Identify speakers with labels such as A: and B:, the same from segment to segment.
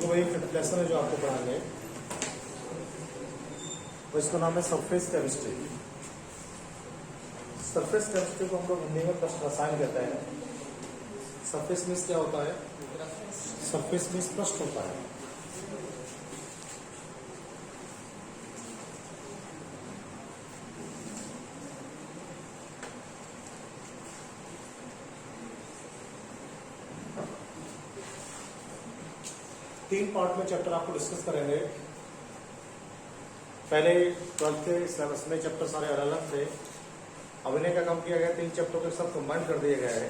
A: तो वही लेसन है जो आपको पढ़ाएंगे, तो इसका नाम है सरफेस केमिस्ट्री। सरफेस केमिस्ट्री को हम लोग हिंदी में पृष्ठ रसायन कहते हैं। सरफेस मीन्स क्या होता है? सरफेस मीन्स पृष्ठ होता है। तीन पार्ट में चैप्टर आपको डिस्कस करेंगे। पहले 12th के सिलेबस में चैप्टर सारे अलग अलग थे, अब इन्हें क्या काम किया गया, 3 चैप्टर के साथ कंबाइन कर दिया गया है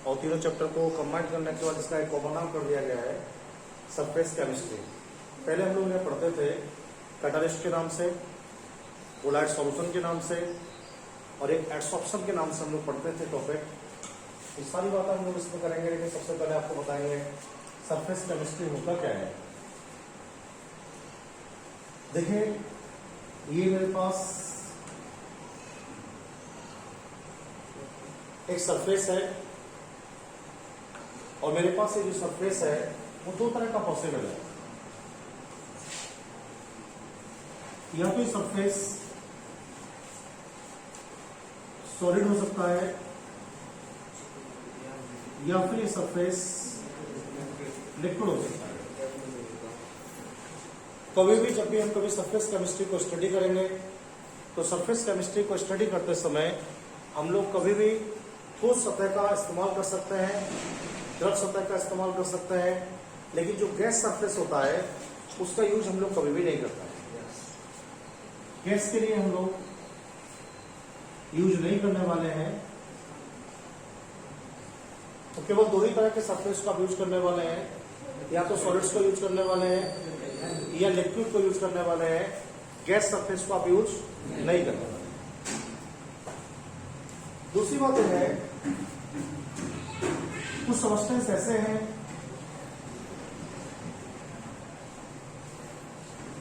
A: और तीनों चैप्टर को कंबाइन करने के बाद इसका एक कॉमन नाम कर दिया गया है सरफेस केमिस्ट्री। पहले हम लोग इन्हें पढ़ते थे कैटालिस्ट के नाम से, कोलाइड सॉल्यूशन के नाम से और एक एडसॉर्प्शन के नाम से हम लोग पढ़ते थे टॉपिक। ये सारी बातें हम लोग इसमें करेंगे, लेकिन सबसे पहले आपको बताएंगे सरफेस केमिस्ट्री होता क्या है। देखिए ये मेरे पास एक सरफेस है और मेरे पास ये जो सरफेस है वो 2 तरह का पॉसिबल है। या तो ये सरफेस सॉलिड हो सकता है या फिर ये सरफेस लिक्विड हो सकता है। कभी भी जब भी हम कभी सरफेस केमिस्ट्री को स्टडी करेंगे तो सरफेस केमिस्ट्री को स्टडी करते समय हम लोग कभी भी ठोस सतह का इस्तेमाल कर सकते हैं, द्रव सतह का इस्तेमाल कर सकते हैं, लेकिन जो गैस सरफेस होता है उसका यूज हम लोग कभी भी नहीं करते हैं। गैस के लिए हम लोग यूज नहीं करने वाले हैं, तो केवल 2 ही तरह के सरफेस का यूज करने वाले हैं, या तो सॉलिड्स को यूज करने वाले हैं या लिक्विड को यूज करने वाले हैं। गैस सरफेस को आप यूज नहीं करने वाले। दूसरी बात यह है कुछ सब्सटेंस ऐसे हैं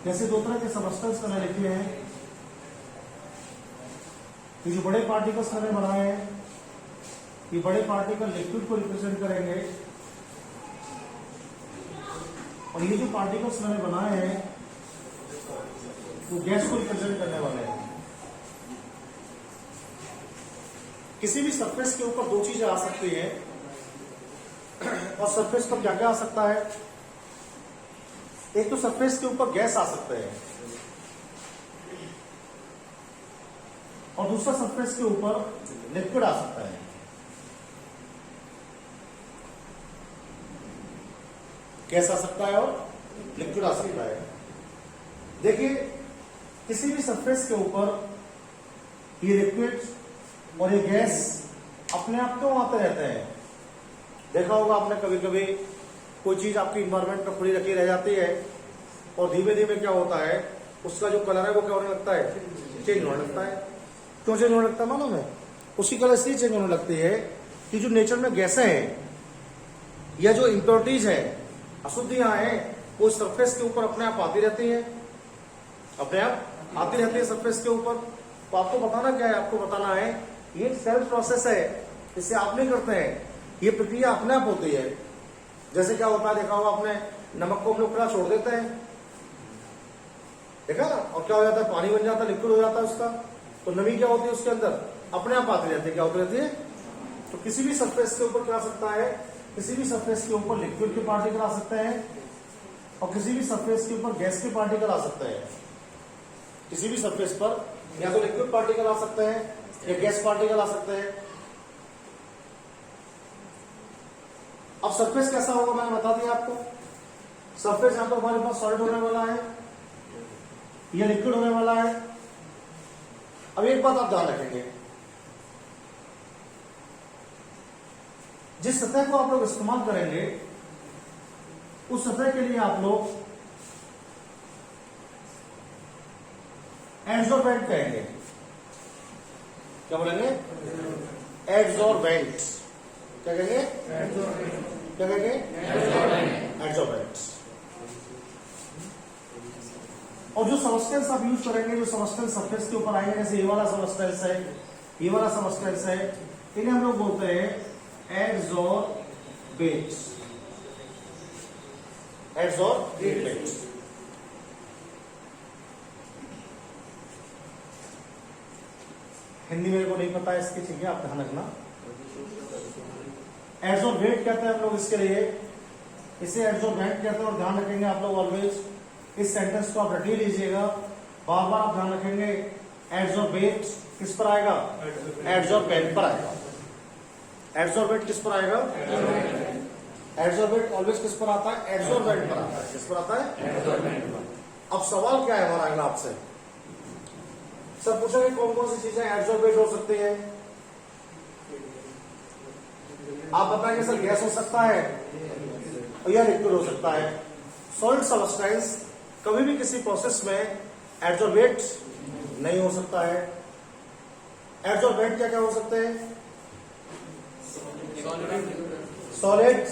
A: जैसे 2 तरह के सब्सटेंस मैंने लिखे हैं। ये जो बड़े पार्टिकल्स मैंने बनाए हैं, ये बड़े पार्टिकल लिक्विड को रिप्रेजेंट करेंगे और ये जो पार्टिकल्स मैंने बनाए हैं वो गैस को रिप्रेजेंट करने वाले हैं। किसी भी सरफेस के ऊपर 2 चीजें आ सकती हैं और सरफेस पर क्या क्या आ सकता है? एक तो सरफेस के ऊपर गैस आ सकते हैं और दूसरा सरफेस के ऊपर लिक्विड आ सकता है। गैस आ सकता है और लिक्विड आ सकता है। देखिए किसी भी सरफेस के ऊपर ये लिक्विड और ये गैस अपने आप क्यों आते रहते हैं? देखा होगा आपने कभी कभी कोई चीज आपकी इन्वायरमेंट में खुली रखी रह जाती है और धीमे धीमे क्या होता है, उसका जो कलर है वो क्या होने लगता है, चेंज होने लगता है। क्यों चेंज होने लगता है मालूम है? उसी कलर से चेंज होने लगती है कि जो नेचर में गैसें हैं या जो इम्प्योरिटीज है, अशुद्धियां हैं, वो सरफेस के ऊपर अपने आप आती रहती है, अपने आप आती रहती है सरफेस के ऊपर। तो आपको बताना क्या है? आपको बताना है ये सेल्फ प्रोसेस है, इसे आप नहीं करते हैं, ये प्रक्रिया अपने आप होती है। जैसे क्या होता है, देखा होगा आपने, नमक को हम लोग खुला छोड़ देते हैं, देखा ना, और क्या हो जाता है, पानी बन जाता है, लिक्विड हो जाता है उसका। तो नमी क्या होती है उसके अंदर, अपने आप आती रहती है। क्या होती रहती है? तो किसी भी सरफेस के ऊपर क्या आ सकता है, किसी भी सरफेस के ऊपर लिक्विड के पार्टिकल आ सकते हैं और किसी भी सरफेस के ऊपर गैस के पार्टिकल आ सकते हैं। किसी भी सरफेस पर या तो लिक्विड पार्टिकल आ सकते हैं या गैस पार्टिकल आ सकते हैं। अब सरफेस कैसा होगा मैंने बता दिया आपको। सरफेस यहां तो हमारे पास सॉलिड होने वाला है या लिक्विड होने वाला है। अब एक बात आप ध्यान रखेंगे, जिस सतह को आप लोग इस्तेमाल करेंगे उस सतह के लिए आप लोग एडसॉर्बेंट कहेंगे। क्या बोलेंगे? एडसॉर्बेंट। क्या कहेंगे? क्या कहेंगे? एडसॉर्बेंट। और जो सबस्टेंस आप यूज करेंगे, जो सबस्टेंस सरफेस के ऊपर आएंगे, जैसे ये वाला सबस्टेंस है, ये वाला सबस्टेंस है, इन्हें हम लोग बोलते हैं एडसॉर्बेंट। एडसॉर्बेट। हिंदी मेरे को नहीं पता है इसकी, ठीक है, आप ध्यान रखना। एडसॉर्बेट कहते हैं हम लोग इसके लिए, इसे एडसॉर्बेंट कहते हैं। और ध्यान रखेंगे आप लोग ऑलवेज, इस सेंटेंस को आप रट ही लीजिएगा, बार बार आप ध्यान रखेंगे। एडसॉर्बेट किस पर आएगा? एडसॉर्बेंट पर आएगा। एडसॉर्बेट किस पर आएगा? एडसॉर्बेट ऑलवेज किस पर आता है? एडसॉर्बेंट पर आता है। किस पर आता है? एडसॉर्बेंट पर। अब सवाल क्या है हमारा अगला आपसे, सर पूछोगे कौन कौन सी चीजें एडसॉर्बेट हो सकती है? आप बताएंगे सर गैस हो सकता है या लिक्विड हो सकता है। सॉलिड सब्सटेंस कभी भी किसी प्रोसेस में एडसॉर्बेट नहीं हो सकता है। एडसॉर्बेंट क्या क्या हो सकते हैं? सॉलिड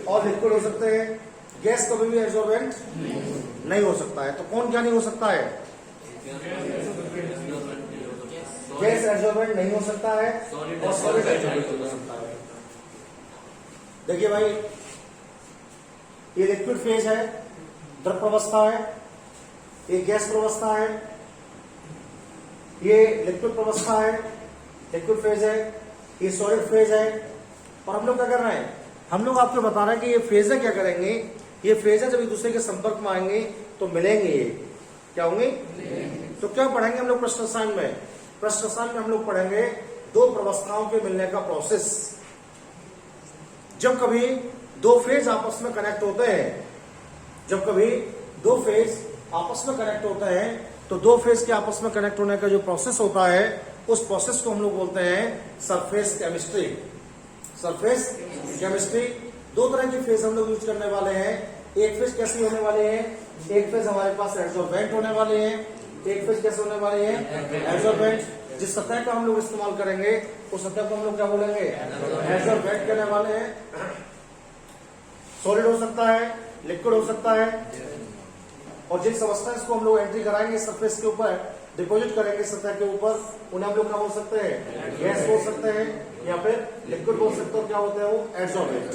A: और लिक्विड हो सकते हैं। गैस कभी भी एडसॉर्बेंट नहीं हो सकता है। तो कौन क्या नहीं हो सकता है? गैस एडसॉर्बेंट नहीं हो सकता है और सॉलिड एडसॉर्बेंट हो सकता है। देखिए भाई, ये लिक्विड फेज है, द्रव प्रवस्था है, ये गैस प्रवस्था है, ये लिक्विड प्रवस्था है, लिक्विड फेज है, ये सॉलिड फेज है। और हम लोग क्या कर रहे हैं? हम लोग आपको बता रहे हैं कि ये फेज है, क्या करेंगे? ये फेज है जब एक दूसरे के संपर्क में आएंगे तो मिलेंगे। ये क्या होंगे? तो क्या पढ़ेंगे हम लोग प्रश्न रसायन में? प्रश्न रसायन में हम लोग पढ़ेंगे दो प्रवस्थाओं के मिलने का प्रोसेस। जब कभी दो फेज आपस में कनेक्ट होते हैं, जब कभी दो फेज आपस में कनेक्ट होते हैं, तो दो फेज के आपस में कनेक्ट होने का जो प्रोसेस होता है, उस प्रोसेस को हम लोग बोलते हैं सरफेस केमिस्ट्री। Surface chemistry. दो तरह की फेज हम लोग यूज करने वाले हैं। एक फेज कैसी होने वाले हैं? एक फेज हमारे पास एडसॉर्बेंट होने वाले हैं। एक फेज कैसे होने वाले हैं? एडसॉर्बेंट। जिस सतह का हम लोग इस्तेमाल करेंगे उस सतह को हम लोग क्या बोलेंगे? एडसॉर्बेंट कहने वाले हैं। सॉलिड हो सकता है, लिक्विड हो सकता है। और जिन सब्सटेंस को हम लोग एंट्री कराएंगे सरफेस के ऊपर, डिपोजिट करेंगे सतह के ऊपर, उन्हें हम लोग क्या बोल सकते हैं? गैस बोल सकते हैं या फिर लिक्विड बोल सकते हो। क्या होते हैं वो? एडसॉर्बेंट।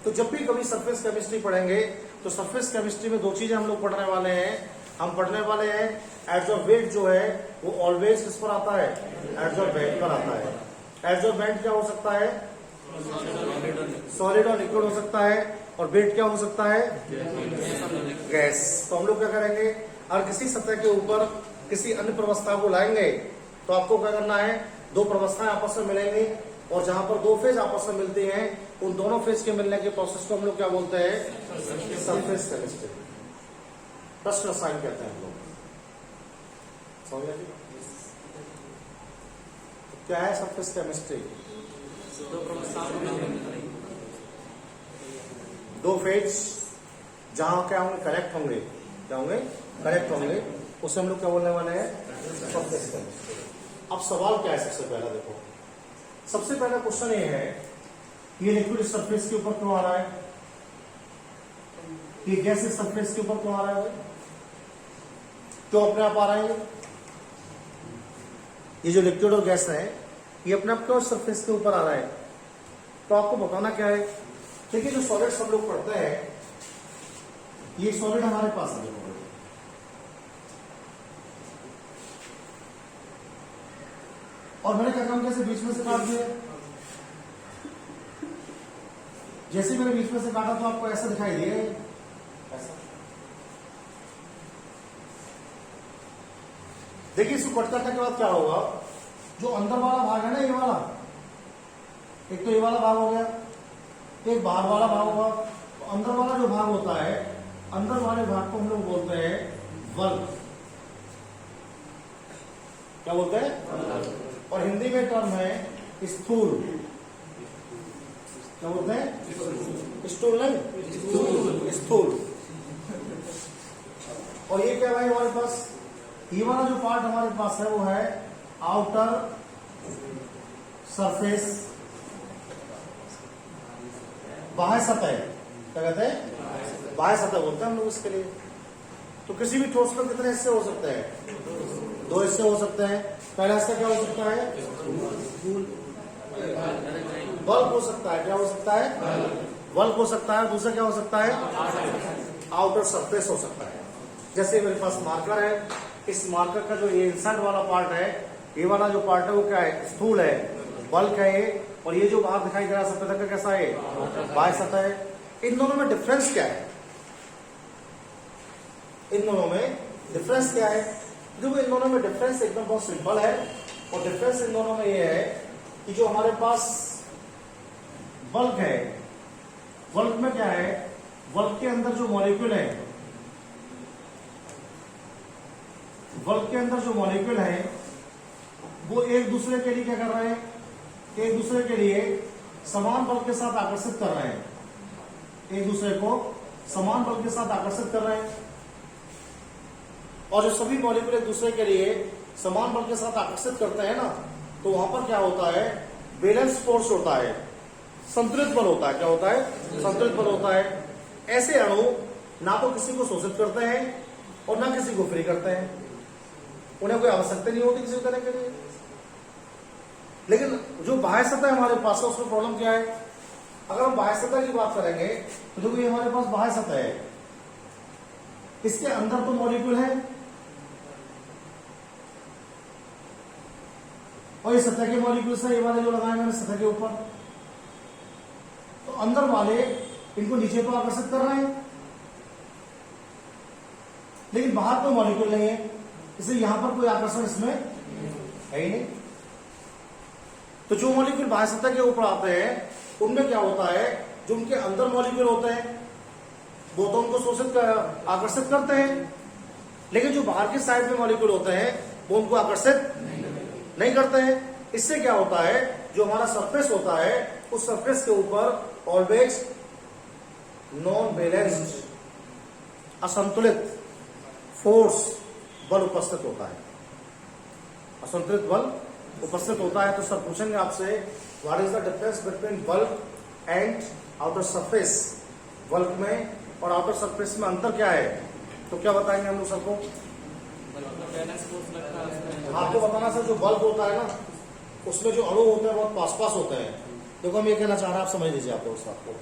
A: तो जब भी कभी सरफेस केमिस्ट्री पढ़ेंगे तो सरफेस केमिस्ट्री में दो चीजें हम लोग पढ़ने वाले हैं। हम पढ़ने वाले हैं एडसॉर्बेंट जो है वो ऑलवेज किस पर आता है? एडसॉर्बेंट पर आता है। एडसॉर्बेंट क्या हो सकता है? सॉलिड और लिक्विड हो सकता है। और बेट क्या हो सकता है? गैस। तो हम लोग क्या करेंगे? अगर किसी सतह के ऊपर किसी अन्य प्रवस्था को लाएंगे तो आपको क्या करना है? दो प्रवस्थाएं आपस में मिलेंगी और जहां पर दो फेज आपस में मिलती हैं, उन दोनों फेज के मिलने के प्रोसेस को हम लोग क्या बोलते हैं? Surface chemistry. प्रश्न रसायन कहते हैं हम लोग। समझ गए? क्या है सरफेस केमिस्ट्री? दो फेज जहां क्या होंगे? कनेक्ट होंगे। क्या होंगे? कनेक्ट होंगे। उसे हम लोग क्या बोलने वाले हैं? Surface chemistry. अब सवाल क्या है? सबसे पहला देखो, सबसे पहला क्वेश्चन ये है, ये लिक्विड सरफेस के ऊपर क्यों आ रहा है? ये गैस सरफेस के ऊपर क्यों आ रहा है? क्यों अपने आप आ रहा है? ये जो लिक्विड और गैस है ये अपने आप क्यों सरफेस के ऊपर आ रहा है? तो आपको बताना क्या है? देखिए, जो सॉलिड्स हम लोग पढ़ते हैं, ये सॉलिड हमारे पास है और मैंने क्या काम किया? बीच में से काट दिया। जैसे मैंने बीच में से काटा तो आपको ऐसा दिखाई दिया, ऐसा। देखिए, इसको कट करने के बाद क्या होगा? जो अंदर वाला भाग है ना, ये वाला, एक तो ये वाला भाग हो गया, एक बाहर वाला भाग होगा। तो अंदर वाला जो भाग होता है, अंदर वाले भाग को हम लोग बोलते हैं वल्व। क्या बोलते हैं? और हिंदी में टर्म है स्थूल। क्या बोलते हैं? स्टूल नहीं, स्थूल। और ये क्या भाई हमारे पास? ये वाला जो पार्ट हमारे पास है वो है आउटर सरफेस, बाह्य सतह। क्या कहते हैं? बाह्य सतह बोलते हैं हम लोग इसके लिए। तो किसी भी ठोस में कितने हिस्से हो सकते हैं? दो हिस्से हो सकते हैं। पहला हिस्सा क्या हो सकता है? बल्ब हो सकता है। क्या हो सकता है? बल्क हो सकता है, दूसरा क्या हो सकता है, आउटर सरफेस हो सकता है। जैसे मेरे पास मार्कर है, इस मार्कर का जो ये इंसाइड वाला पार्ट है, ये वाला जो पार्ट है वो क्या है, स्थूल है, बल्क है ये, और ये जो बाहर दिखाई दे रहा है सफेद रंग का कैसा है, बाह्य सतह है। इन दोनों में डिफरेंस क्या है, इन दोनों में डिफरेंस क्या है? देखो इन दोनों में डिफरेंस एकदम बहुत सिंपल है, और डिफरेंस इन दोनों में ये है कि जो हमारे पास बल्क है, बल्क में क्या है, बल्क के अंदर जो मॉलिक्यूल है, बल्क के अंदर जो मॉलिक्यूल है वो एक दूसरे के लिए क्या कर रहे हैं, एक दूसरे के लिए समान बल के साथ आकर्षित कर रहे हैं, एक दूसरे को समान बल के साथ आकर्षित कर रहे हैं। और जो सभी मॉलिक्यूल एक दूसरे के लिए समान बल के साथ आकर्षित करते हैं ना, तो वहां पर क्या होता है, बैलेंस फोर्स होता है, संतुलित बल होता है। क्या होता है, संतुलित बल होता है। ऐसे अणु ना तो किसी को शोषित करते हैं और ना किसी को फ्री करते हैं, उन्हें कोई आवश्यकता नहीं होती किसी को करने के लिए। लेकिन जो बाह्य सतह हमारे पास है उसमें प्रॉब्लम क्या है, अगर हम बाह्य सतह की बात करेंगे तो देखो ये हमारे पास बाह्य सतह है, इसके अंदर तो मॉलिक्यूल है और ये सतह के मॉलिक्यूल से ये वाले जो लगाए मैंने सतह के ऊपर, तो अंदर वाले इनको नीचे तो आकर्षित कर रहे हैं, लेकिन बाहर कोई मॉलिक्यूल नहीं है, इसलिए यहां पर कोई आकर्षण इसमें है ही नहीं। तो जो मॉलिक्यूल बाह्य सतह के ऊपर आते हैं उनमें क्या होता है, जो उनके अंदर मॉलिक्यूल होते हैं वो तो उनको शोषित आकर्षित करते हैं, लेकिन जो बाहर के साइड में मॉलिक्यूल होते हैं वो उनको आकर्षित नहीं करते हैं। इससे क्या होता है, जो हमारा सरफेस होता है उस सरफेस के ऊपर ऑलवेज नॉन बैलेंस्ड, असंतुलित फोर्स बल उपस्थित होता है, असंतुलित बल उपस्थित होता है। तो सर पूछेंगे आपसे, what is the difference between bulk and outer surface, bulk में और आउटर सरफेस में अंतर क्या है, तो क्या बताएंगे हम लोग सबको? आपको बताना सर, जो बल्क होता है ना उसमें जो अणु होते हैं बहुत पास पास होते हैं। देखो हम ये कहना चाह रहे हैं, आप समझ लीजिए आप उस बात को।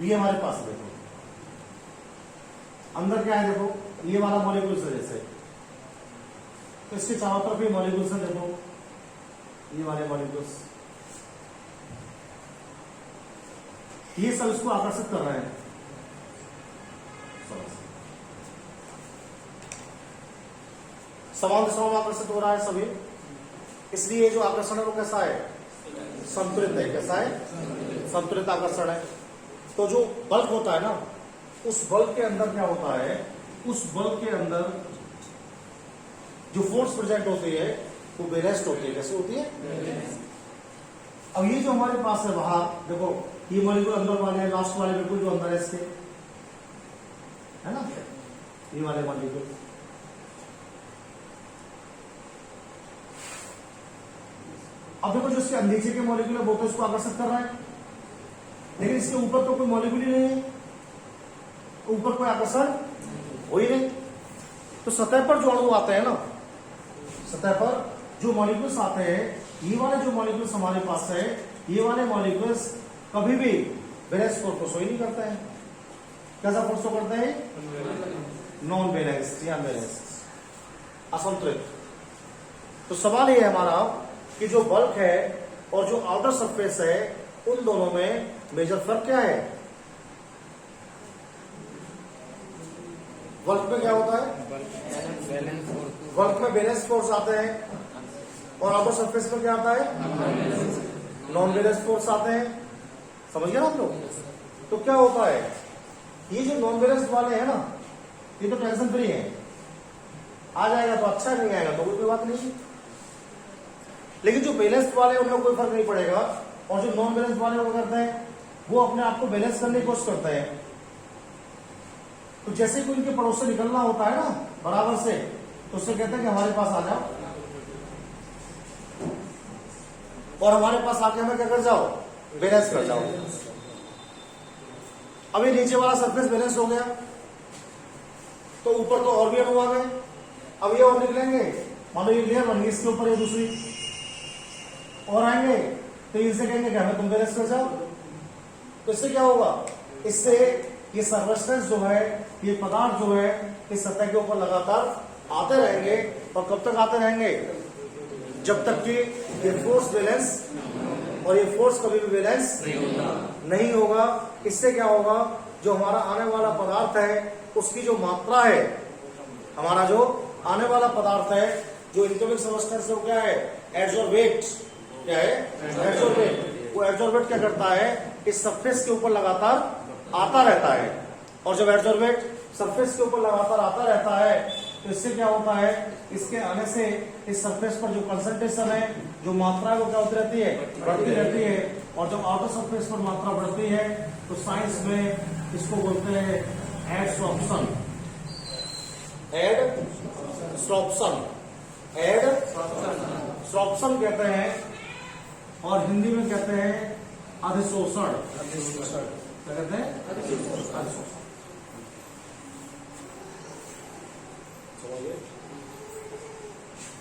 A: ये हमारे पास है, देखो अंदर क्या है, देखो ये वाला मॉलिक्यूल है जैसे, तो इसके चारों तरफ ये मॉलिक्यूल्स है, देखो ये वाले मॉलिक्यूल्स, ये सब इसको आकर्षित कर रहे हैं, समान दिशाओं में आकर्षित हो रहा है सभी, इसलिए जो आकर्षण है वो कैसा है, संतुलित है। कैसा है, संतुलित आकर्षण है। तो जो बल्क होता है ना, उस बल्क के अंदर क्या होता है, उस बल्क के अंदर जो फोर्स प्रेजेंट होती है वो बैलेंस्ड होती है। कैसे होती है? अब ये जो हमारे पास है बाहर, देखो ये मॉलिक्यूल अंदर वाले हैं, लास्ट वाले बिल्कुल जो अंदर है इसके, है ना, ये वाले मॉलिक्यूल। अब देखो जो इसके नीचे के मॉलिक्यूल है वो तो इसको आकर्षित कर रहा है, लेकिन इसके ऊपर तो कोई मॉलिक्यूल ही नहीं है, ऊपर कोई आकर्षण हो ही नहीं। तो सतह पर जो अणु आते हैं ना, सतह पर जो मॉलिक्यूल्स आते हैं, ये वाले जो मॉलिक्यूल्स हमारे पास है, ये वाले मॉलिक्यूल्स कभी भी बैलेंस फोर्स को शो ही नहीं करते हैं। कैसा फोर्स शो करते हैं? नॉन बैलेंस्ड या बैलेंस्ड, असंतुलित। तो सवाल ये है हमारा कि जो बल्क है और जो आउटर सरफेस है उन दोनों में मेजर फर्क क्या है? बल्क में क्या होता है? बल्क में बैलेंस फोर्स आते हैं और आउटर सरफेस में क्या आता है? नॉन बैलेंस फोर्स आते हैं। समझ गए ना आप लोग? तो क्या होता है, ये जो नॉन बैलेंस वाले हैं ना, ये तो टेंशन फ्री है, आ जाएगा तो अच्छा, नहीं आएगा तो कोई बात नहीं। लेकिन जो बैलेंस वाले हैं उनमें कोई फर्क नहीं पड़ेगा, और जो नॉन बैलेंस वाले वो करते हैं, वो अपने आप को बैलेंस करने की कोशिश करते हैं। तो जैसे कोई उनके पड़ोस से निकलना होता है ना बराबर से, तो उससे कहते हैं कि हमारे पास आ जाओ, और हमारे पास आके हमें क्या कर जाओ? बैलेंस कर जाओ। अभी नीचे वाला सरफेस बैलेंस हो गया, तो ऊपर तो और भी अणु आ गए, अब ये और निकलेंगे, मान लो ये लेयर बन गई, इसके ऊपर ये दूसरी और आएंगे, तो इनसे कहेंगे कि हमें तुम बैलेंस कर जाओ। तो इससे क्या होगा, इससे ये सर्फेस जो है, ये पदार्थ जो है इस सतह के ऊपर लगातार आते रहेंगे। और कब तक आते रहेंगे, जब तक कि ये फोर्स बैलेंस और ये फोर्स कभी भी बैलेंस नहीं होगा। इससे क्या होगा, जो हमारा आने वाला पदार्थ है उसकी जो मात्रा है, हमारा जो आने वाला पदार्थ है, जो इनकमिंग सबस्टेंस है वो क्या है, एडजॉर्बेट, क्या है, एडजॉर्बेट। वो एडजॉर्बेट क्या करता है, इस सरफेस के ऊपर लगातार आता रहता है। और जब एडजॉर्बेट सरफेस के ऊपर लगातार आता रहता है तो इससे क्या होता है, इसके आने से इस सरफेस पर जो कंसंट्रेशन है, जो मात्रा है वो क्या होती रहती है, बढ़ती रहती है। और जब आउटर सरफेस पर मात्रा बढ़ती है तो साइंस में इसको बोलते हैं एडसॉर्प्शन, एडसॉर्प्शन, एडसॉर्प्शन कहते हैं। और हिंदी में कहते हैं अधिशोषण, क्या कहते हैं, अधिशोषण।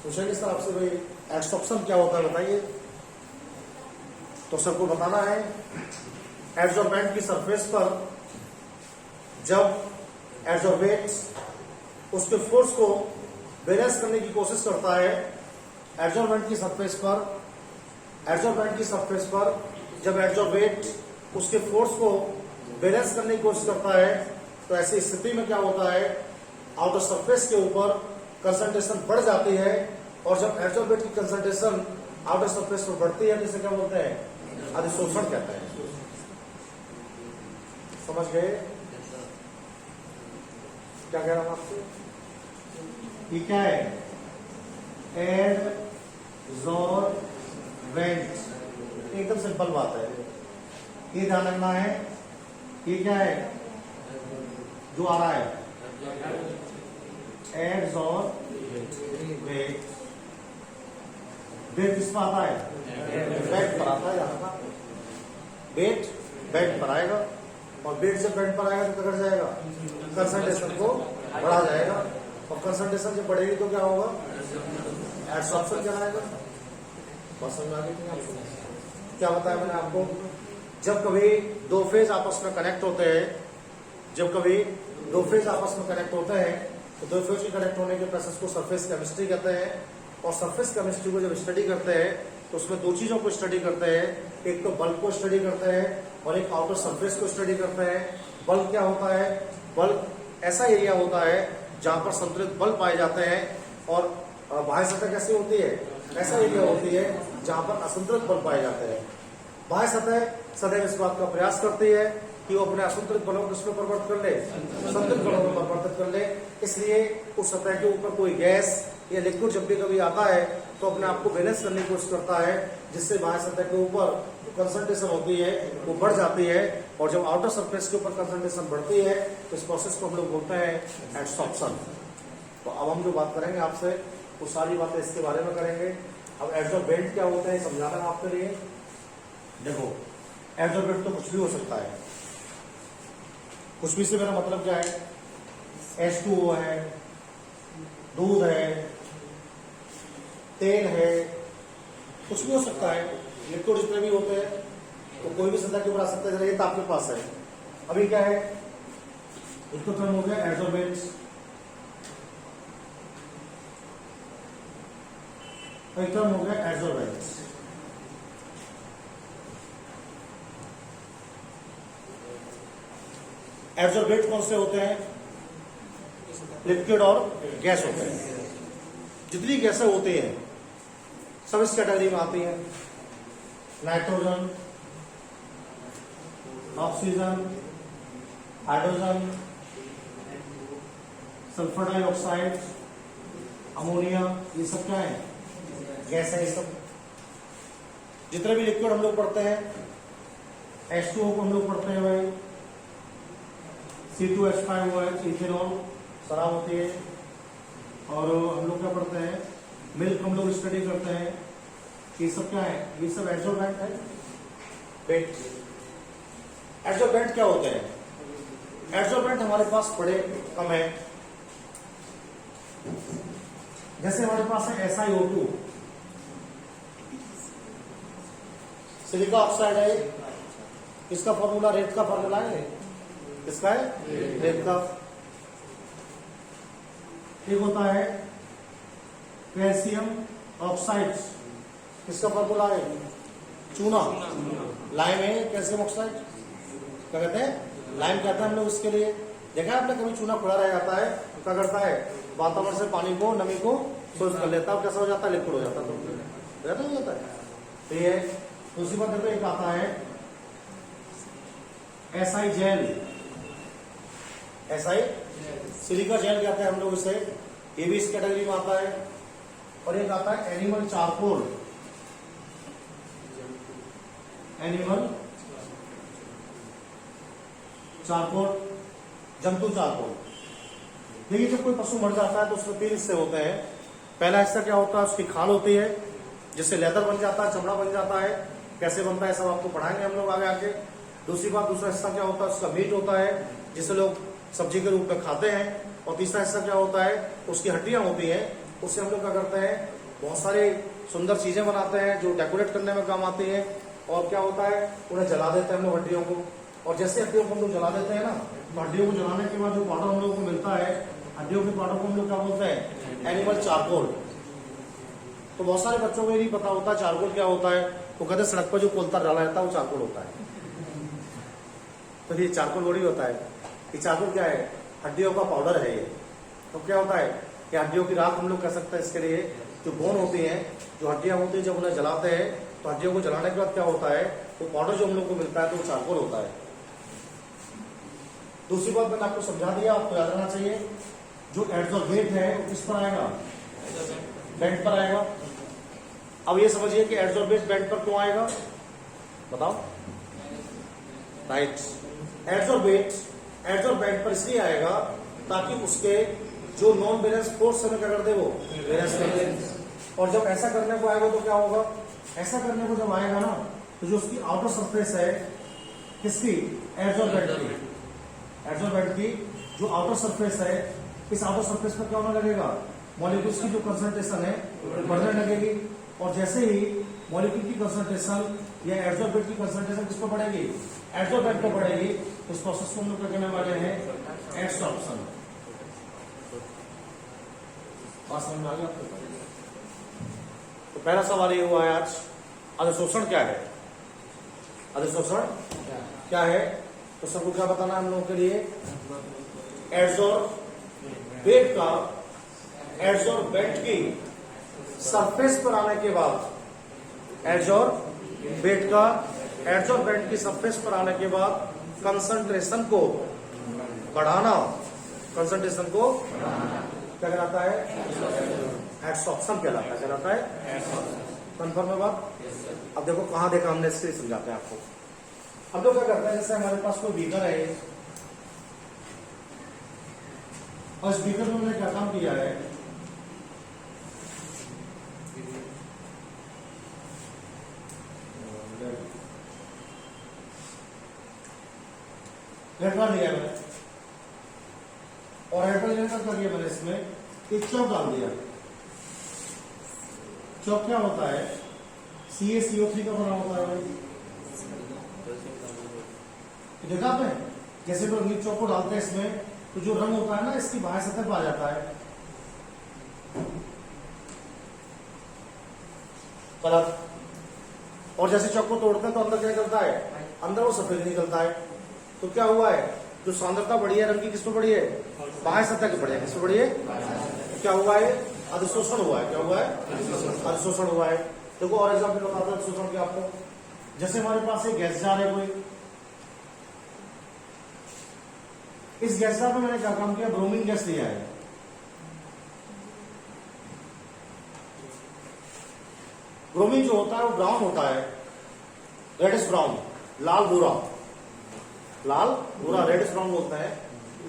A: पूछेंगे सर आपसे, भाई एडसॉर्प्शन क्या होता है बताइए। तो सबको बताना है, एडजॉर्बेंट की सरफेस पर जब एडजॉर्बेंट उसके फोर्स को बैलेंस करने की कोशिश करता है, एडजॉर्बेंट की सरफेस पर जब एडजॉर्बेंट उसके फोर्स को बैलेंस करने की कोशिश करता है, तो ऐसी स्थिति में क्या होता है, आउटर सरफेस के ऊपर कंसंट्रेशन बढ़ जाती है। और जब एडजॉर्बेंट की कंसंट्रेशन आउटर सरफेस पर बढ़ती है तो इसे क्या बोलते हैं, अधिशोषण कहते हैं। समझ गए क्या कह रहा हूं आपसे, ये क्या है, एडजॉर्बेंट, एकदम सिंपल बात है, ये ध्यान रखना है। ये क्या है जो आ रहा है, एडजॉर्बेंट, बेट किस पर आता है, बेट पर आता है, बेट बेट पर आएगा। और बेट से बेट पर आएगा तो क्या कर जाएगा, कंसंट्रेशन को बढ़ा जाएगा। और कंसंट्रेशन जब बढ़ेगी तो क्या होगा, एडसॉर्प्शन कहलाएगा। बस समझ आ गई थी आपको, क्या बताया मैंने आपको, जब कभी दो फेज आपस में कनेक्ट होते हैं, जब कभी दो फेज आपस में कनेक्ट होते हैं तो दो फेज के कनेक्ट होने के प्रोसेस को सरफेस केमिस्ट्री कहते हैं। और सरफेस केमिस्ट्री को जब स्टडी करते हैं तो उसमें दो चीजों को स्टडी करते हैं, एक तो बल्क को स्टडी करते हैं और एक आउटर सरफेस को स्टडी करते हैं। बल्क क्या होता है, बल्क ऐसा एरिया होता है जहां पर संतुलित बल पाए जाते हैं। और बाह्य सतह कैसी होती है, ऐसा एरिया होती है जहां पर असंतुलित बल पाए जाते हैं। बाह्य सतह सदैव इस बात का प्रयास करती है कि वो अपने असंतुलित बलों को किसमें परिवर्तित कर ले, संतुलित बलों में परिवर्तित कर ले। इसलिए उस सतह के ऊपर कोई गैस या लिक्विड जब भी कभी आता है तो अपने आप को बैलेंस करने की कोशिश करता है, जिससे बाह्य सतह के ऊपर जो कंसंट्रेशन होती है वो बढ़ जाती है। और जब आउटर सरफेस के ऊपर कंसंट्रेशन बढ़ती है तो इस प्रोसेस को हम लोग बोलते हैं एडसॉर्प्शन। तो अब हम जो बात करेंगे आपसे वो सारी बातें इसके बारे में करेंगे। अब एडजॉर्बेंट क्या होता है समझाना है आपके लिए। देखो, एडजॉर्बेंट तो कुछ भी हो सकता है, कुछ भी से मेरा मतलब क्या है, H2O है, दूध है, तेल है, कुछ भी हो सकता है। लिक्विड जितने भी होते हैं तो कोई भी सतह के ऊपर आ सकता है। ये तो आपके पास है। अभी क्या है, इसको टर्म हो गया एडजॉर्बेंट, एक टर्म हो गया एडजॉर्बेंट। एडजॉर्बेंट कौन से होते हैं, लिक्विड और गैस होते हैं। जितनी गैसें होती हैं सब इस कैटेगरी में आती हैं, nitrogen, oxygen, hydrogen, sulphur dioxide, ammonia, ये सब क्या है, गैस है। ये सब जितने भी लिक्विड हम लोग पढ़ते हैं, H2O को हम लोग पढ़ते हैं भाई, C2H5OH इथेनॉल शराब होती है। और हम लोग क्या पढ़ते हैं, मिल्क हम लोग स्टडी करते हैं। ये सब क्या है, ये सब एडजॉर्बेंट है। एडजॉर्बेंट क्या होते हैं, एडजॉर्बेंट हमारे पास बड़े कम है। जैसे हमारे पास है SiO2, सिलिका ऑक्साइड है, इसका फॉर्मूला रेत का फॉर्मूला है, किसका है? रेत का। एक होता है कैल्शियम ऑक्साइड, किसका फॉर्मूला है? चूना। लाइम है कैल्शियम ऑक्साइड, क्या कहते हैं? लाइम कहते हैं हम लोग इसके लिए। देखा है आपने कभी चूना खुला रह जाता है तो क्या करता है? वातावरण से पानी को, नमी को सोर्स कर लेता है और कैसा हो जाता है? लिक्विड हो जाता है। तो हो जाता है। तो ये दूसरी बात देखो, एक आता है SI gel, SI silica gel कहते हैं हम लोग इसे, ये भी इस कैटेगरी में आता है। और एक आता है एनिमल चारकोल, एनिमल चारकोल, जंतु चारकोल। देखिए जब कोई पशु मर जाता है तो उसमें 3 हिस्से होते हैं। पहला हिस्सा क्या होता है? उसकी खाल होती है, जिससे लेदर बन जाता है, चमड़ा बन जाता है। कैसे बनता है सब आपको पढ़ाएंगे हम लोग आगे आगे। दूसरी बात, दूसरा हिस्सा क्या होता है? उसका मीट होता है, जिसे लोग सब्जी के रूप में खाते हैं। और तीसरा हिस्सा क्या होता है? उसकी हड्डियां होती हैं, उससे हम लोग क्या करते हैं? बहुत सारे सुंदर चीजें बनाते हैं जो डेकोरेट करने में काम आती है। और क्या होता है? उन्हें जला देते हैं हम लोग हड्डियों को। और जैसे हड्डियों को हम लोग जला देते हैं ना, तो हड्डियों को जलाने के बाद जो पाउडर हम लोग को मिलता है, हड्डियों के पाउडर को हम लोग क्या बोलते हैं? Animal charcoal. तो बहुत सारे बच्चों को ये नहीं पता होता चारकोल क्या होता है। वो कहते हैं सड़क पर जो कोलता डाला रहता है वो चारकोल होता है। तो ये चारकोल बॉडी होता है। ये चारकोल क्या है? हड्डियों का पाउडर है ये। तो क्या होता है? कि हड्डियों की राख हम लोग कह सकते हैं इसके लिए। जो बोन होती है, जो हड्डियां होती है, जब उन्हें जलाते हैं तो हड्डियों को जलाने के बाद क्या होता है? वो पाउडर जो हम लोग को मिलता है तो वो चारकोल होता है। दूसरी बात मैंने आपको समझा दिया, आपको याद रखना चाहिए। जो एड्सॉर्बेट है वो किस पर आएगा? बेंट पर आएगा। अब ये समझिए कि एड्सॉर्बेट बेंट पर क्यों आएगा? बताओ। राइट, एड्सॉर्बेट पर इसलिए आएगा ताकि उसके जो नॉन बैलेंस फोर्स से क्या कर दे, वो बैलेंस कर दे। और जब ऐसा करने को आएगा तो क्या होगा? ऐसा करने को जब आएगा ना, तो जो उसकी आउटर सरफेस है, किसकी? एड्सॉर्बेट की जो आउटर सरफेस है, इस आउटर सरफेस पर क्या होने लगेगा? मॉलिक्यूल्स की जो कंसंट्रेशन है बढ़ने लगेगी। और जैसे ही मॉलिक्यूल की कंसंट्रेशन या एड्सॉर्बेट की कंसंट्रेशन किस पर बढ़ेगी? एड्सॉर्बेट पर बढ़ेगी। इस प्रोसेस को हम लोग क्या कहने वाले हैं? एड्सॉर्प्शन। बात समझ में आ गई आपको? तो पहला सवाल ये हुआ है आज, अधिशोषण क्या है? अधिशोषण क्या है? तो सबको क्या बताना है हम लोगों के लिए? एड्सॉर्बेट की सरफेस पर आने के बाद, एड्सॉर्बेट की सरफेस पर आने के बाद कंसंट्रेशन को बढ़ाना, कंसंट्रेशन को क्या कहलाता है? एड्सॉर्प्शन कहलाता है। कहलाता है कंफर्म है बात? अब देखो कहां देखा हमने, इससे समझाते हैं आपको। हम लोग क्या करते हैं, जैसे हमारे पास कोई बीकर है और इस बीकर में हमने क्या काम किया है? हेडवा लिया मैंने, और हेडवा लेने का क्या किया मैंने? इसमें एक चौक डाल दिया। चौक क्या होता है? CaCO3 का बना होता है भाई। देखा आपने? जैसे लोग रंगीन चौक को डालते हैं इसमें, तो जो रंग होता है ना, इसकी बाहर सतह पर आ जाता है कलर। और जैसे चौक को तोड़ते हैं तो अंदर क्या निकलता है? अंदर वो सफेद निकलता है। तो क्या हुआ है? जो सांद्रता बढ़ी है रंग की, किस पर बढ़ी है? बाह्य सतह की बढ़ी है। किस पर बढ़ी है? क्या हुआ है? अधिशोषण हुआ है। क्या हुआ है? अधिशोषण हुआ है। देखो और एग्जाम्पल बताता हूं अधिशोषण के आपको। जैसे हमारे पास एक गैस जार है कोई, इस गैस जार में मैंने क्या काम किया? ब्रोमीन गैस लिया है। ब्रोमीन जो होता है वो ब्राउन होता है, रेडिश ब्राउन, लाल भूरा, रेडिश ब्राउन बोलते हैं।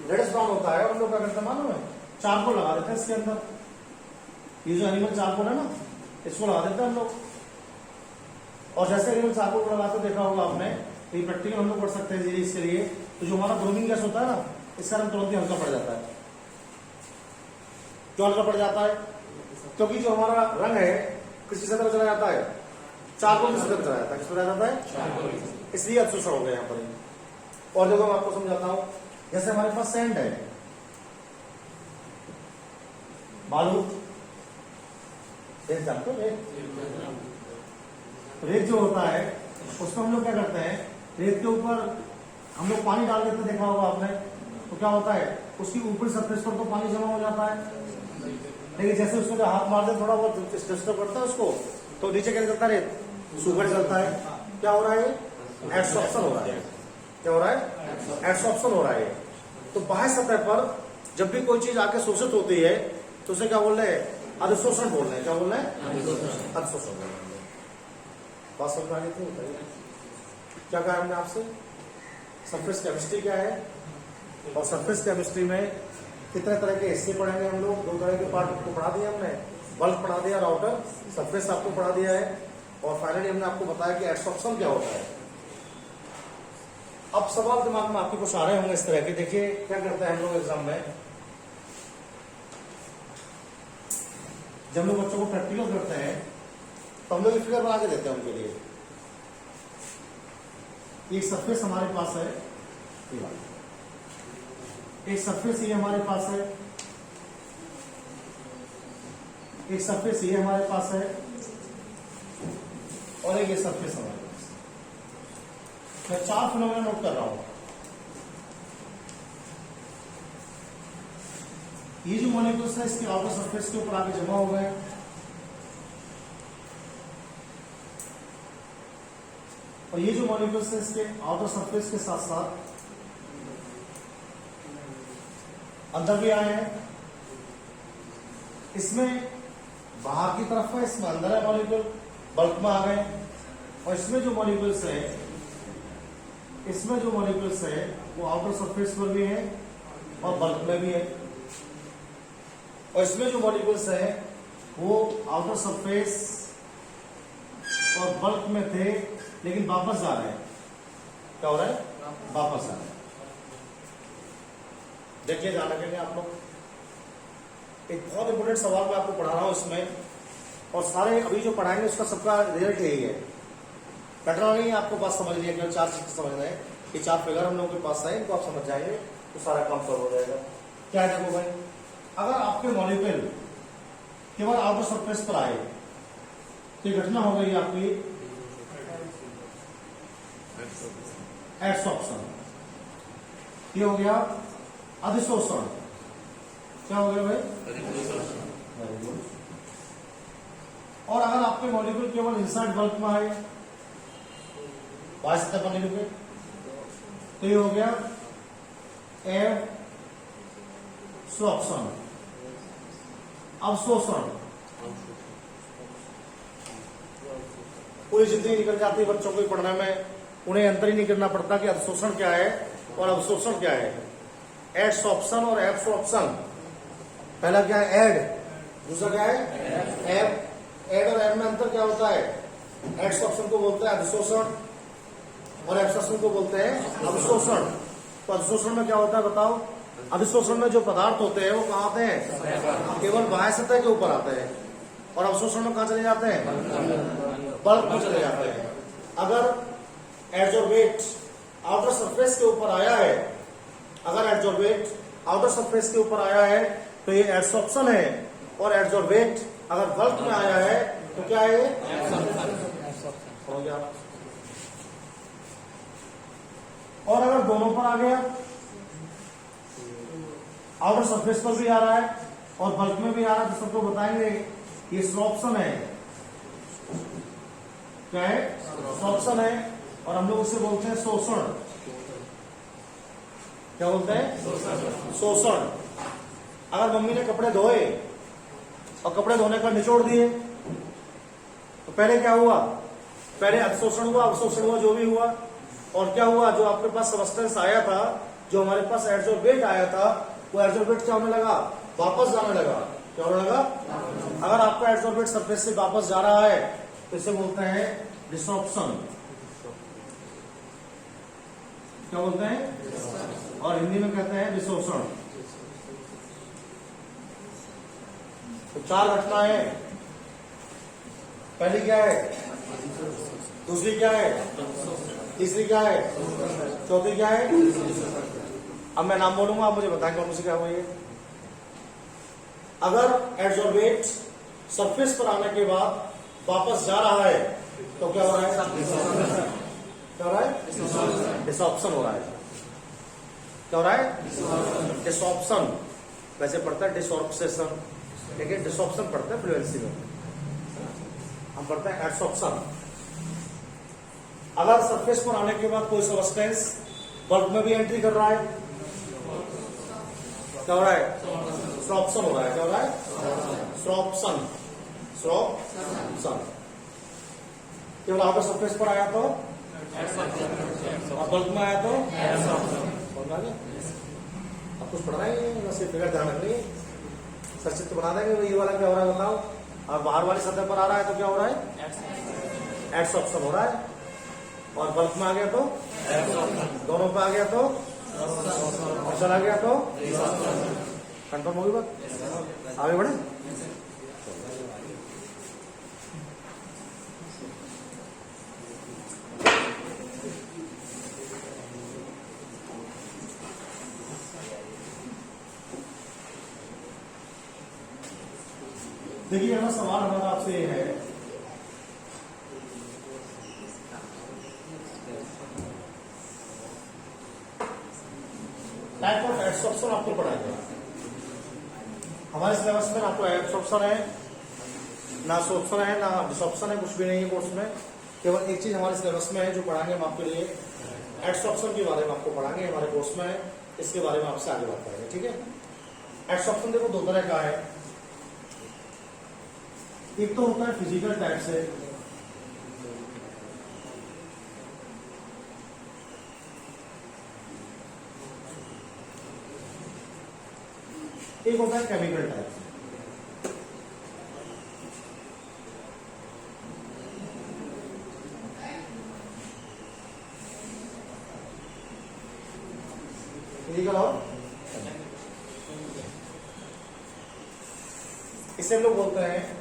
A: रेडिश ब्राउन होता है। और हम लोग क्या करते हैं मालूम है? चारकोल लगा देते हैं इसके अंदर। ये जो एनिमल चारकोल है ना, इसको लगा देते हैं हम लोग। और जैसे एनिमल चारकोल को लगाते देखा होगा आपने, तो ये प्रैक्टिकल हम लोग पढ़ सकते हैं इसके लिए। तो जो हमारा ब्रोमीन गैस होता है ना, इसका रंग तुरंत ही हल्का पड़ जाता है। क्यों हल्का पड़ जाता है? क्योंकि जो हमारा रंग है किसी सतह पर चला जाता है, चारकोल की सतह पर चला जाता है, किस पर चला जाता है, इसलिए अवशोषण हो गया यहाँ पर। और देखो मैं आपको समझाता हूं, जैसे हमारे पास सैंड है, बालू, रेत जानते हो, रेत जो होता है उसको हम लोग क्या करते हैं, रेत के ऊपर हम लोग पानी डाल देते, देखा होगा आपने, तो क्या होता है उसकी ऊपरी सरफेस पर तो पानी जमा हो जाता है, लेकिन जैसे उसमें हाथ मार दे थोड़ा बहुत डिस्टर्ब करता है उसको, तो नीचे क्या निकलता है, रेत सूखा निकलता है। क्या हो रहा है, एडसॉर्प्शन हो रहा है। क्या हो रहा है, एडसॉर्प्शन हो रहा है। तो बाह्य सतह पर जब भी कोई चीज आके शोषित होती है तो उसे क्या बोल रहे हैं, अधिशोषण बोल रहे हैं। क्या बोल रहे हैं, अधिशोषण बोल रहे हैं। बात समझ में आ गई थी, बताइए क्या कहा हमने आपसे, सरफेस केमिस्ट्री क्या है, और सरफेस केमिस्ट्री में कितने तरह के हिस्से पढ़ेंगे हम लोग, दो तरह के पार्ट को पढ़ा दिया हमने, बल्क पढ़ा दिया और आउटर सरफेस आपको पढ़ा दिया है, और फाइनली हमने आपको बताया कि एडसॉर्प्शन क्या होता है। अब सवाल दिमाग में आपके कुछ आ रहे होंगे इस तरह के, देखिए क्या करते हैं हम लोग एग्जाम में, जब लोग बच्चों को प्रैक्टिकल करते हैं तो हम लोग एक फिगर बना के देते हैं उनके लिए। एक सरफेस हमारे पास है, एक सरफेस ये हमारे पास है, एक सरफेस ये हमारे पास है, और एक ये सरफेस हमारे पास। मैं चार फिनोमेना नोट कर रहा हूं। ये जो मॉलिक्यूल्स है इसके आउटर सरफेस के ऊपर आके जमा हो गए, और ये जो मॉलिक्यूल्स है इसके आउटर सरफेस के साथ साथ अंदर भी आए हैं। इसमें बाहर की तरफ है, इसमें अंदर है मॉलिक्यूल, बल्क में आ गए, और इसमें जो मॉलिक्यूल्स है, इसमें जो मॉलिक्यूल्स है वो आउटर सरफेस पर भी है और बल्क में भी है, और इसमें जो मॉलिक्यूल्स है वो आउटर सरफेस और बल्क में थे लेकिन वापस जा रहे हैं। क्या हो रहा है, वापस जा रहे हैं। देखिए ध्यान रखेंगे आप लोग, एक बहुत इंपोर्टेंट सवाल मैं आपको पढ़ा रहा हूं इसमें, और सारे अभी जो पढ़ाएंगे उसका सबका रिजल्ट यही है। कटना नहीं, आपको बात समझ लिया, केवल चार चीजें समझ रहे हैं, ये चार फिगर हम लोगों के पास है, इनको आप समझ जाएंगे तो सारा काम सॉल्व हो जाएगा। क्या है देखो भाई, अगर आपके मॉलिक्यूल केवल आउटर सरफेस पर आए तो ये घटना हो गई आपकी एडसॉर्प्शन, ये हो गया अधिशोषण। क्या हो गया भाई, वेरी गुड। और अगर आपके मॉलिक्यूल केवल इनसाइड बल्क में आए, बाहर सतह पर नहीं रुके, तो ये हो गया एबसॉर्प्शन, अवशोषण। पूरी जिंदगी निकल जाती है बच्चों को पढ़ने में, उन्हें अंतर ही नहीं करना पड़ता कि अधिशोषण क्या है और अवशोषण क्या है। एडसॉर्प्शन और एब्सॉर्प्शन, पहला क्या है एड, दूसरा क्या है एब। एड और एब में अंतर क्या होता है, एडसॉर्प्शन को बोलते हैं अधिशोषण और एब्सॉर्प्शन को बोलते हैं अवशोषण। तो अधिशोषण में क्या होता है बताओ, अधिशोषण में जो पदार्थ होते हैं वो कहाँ आते हैं, केवल बाह्य सतह के ऊपर आते हैं, और अवशोषण में कहाँ चले जाते हैं, बल्क में चले जाते हैं। अगर एडजॉर्बेट आउटर सरफेस के ऊपर आया है, अगर एडजॉर्बेट आउटर सरफेस के ऊपर आया है तो ये एडसॉर्प्शन है, और एडजॉर्बेट अगर बल्क में आया है तो क्या है, हो गया। और अगर दोनों पर आ गया, आउटर सरफेस पर भी आ रहा है और बल्क में भी आ रहा है, तो सबको बताएंगे ये सॉर्प्शन है। क्या है, सॉर्प्शन है, और हम लोग उसे बोलते हैं शोषण। क्या बोलते हैं, शोषण। अगर मम्मी ने कपड़े धोए और कपड़े धोने का निचोड़ दिए तो पहले क्या हुआ, पहले अधिशोषण हुआ, अवशोषण हुआ, जो भी हुआ, और क्या हुआ, जो आपके पास सबस्टेंस आया था, जो हमारे पास एडजॉर्बेट आया था, वो एडजॉर्बेट क्या होने लगा, वापस जाने लगा। क्या होने लगा, अगर आपका एडजॉर्बेट सरफेस से वापस जा रहा है तो इसे बोलते हैं डिसॉर्प्शन। क्या बोलते हैं, और हिंदी में कहते हैं विशोषण। तो 4 घटनाएं, पहली क्या है, दूसरी क्या है, तीसरी क्या है, चौथी क्या है। अब मैं नाम बोलूंगा, आप मुझे बताएं कौन सी क्या हुई है। अगर एडजॉर्बेट सरफेस पर आने के बाद वापस जा रहा है तो क्या हो रहा है, क्या हो रहा है, डिसऑप्शन हो रहा है। क्या हो रहा है, डिसऑप्शन। वैसे पढ़ता है डिसऑर्प्शन, लेकिन डिसऑप्शन पढ़ता है फ्लुएंसी में, हम पढ़ते हैं एडसॉर्प्शन। अगर सरफेस पर आने के बाद कोई सब्सटेंस बल्ब में भी एंट्री कर रहा है, क्या हो रहा है, स्ट्रॉप्शन हो रहा है। क्या हो रहा है, स्ट्रॉप्शन, स्ट्रॉप्शन। केवल आउटर सरफेस पर आया तो, और बल्ब में आया तो, अब कुछ पढ़ना ही है, बस ये फिगर ध्यान रखनी है, सचित्र बना देंगे। ये वाला क्या हो रहा है बताओ, और बाहर वाली सतह पर आ रहा है तो क्या हो रहा है, एडसॉर्प्शन हो रहा है। और बल्ब में आ गया तो, दोनों पे आ गया तो, और चला गया तो, कंफर्म होगी बात। आगे बढ़े। देखिए हमारा सवाल हमारा आपसे ये है, टाइप ऑफ एडसॉर्प्शन आपको पढ़ाएंगे। हमारे सिलेबस में ना तो एडसॉर्प्शन है, ना सोर्प्शन है, ना डिसऑप्शन है, कुछ भी नहीं है कोर्स में। केवल एक चीज हमारे सिलेबस में है जो पढ़ाएंगे हम आपके लिए, एडसॉर्प्शन के बारे में आपको पढ़ाएंगे, हमारे कोर्स में है, इसके बारे में आपसे आगे बात करेंगे। ठीक है। एडसॉर्प्शन देखो दो तरह का है, एक तो होता है फिजिकल टाइप से, एक होता है केमिकल टाइप से। फिजिकल और इसे हम लोग बोलते हैं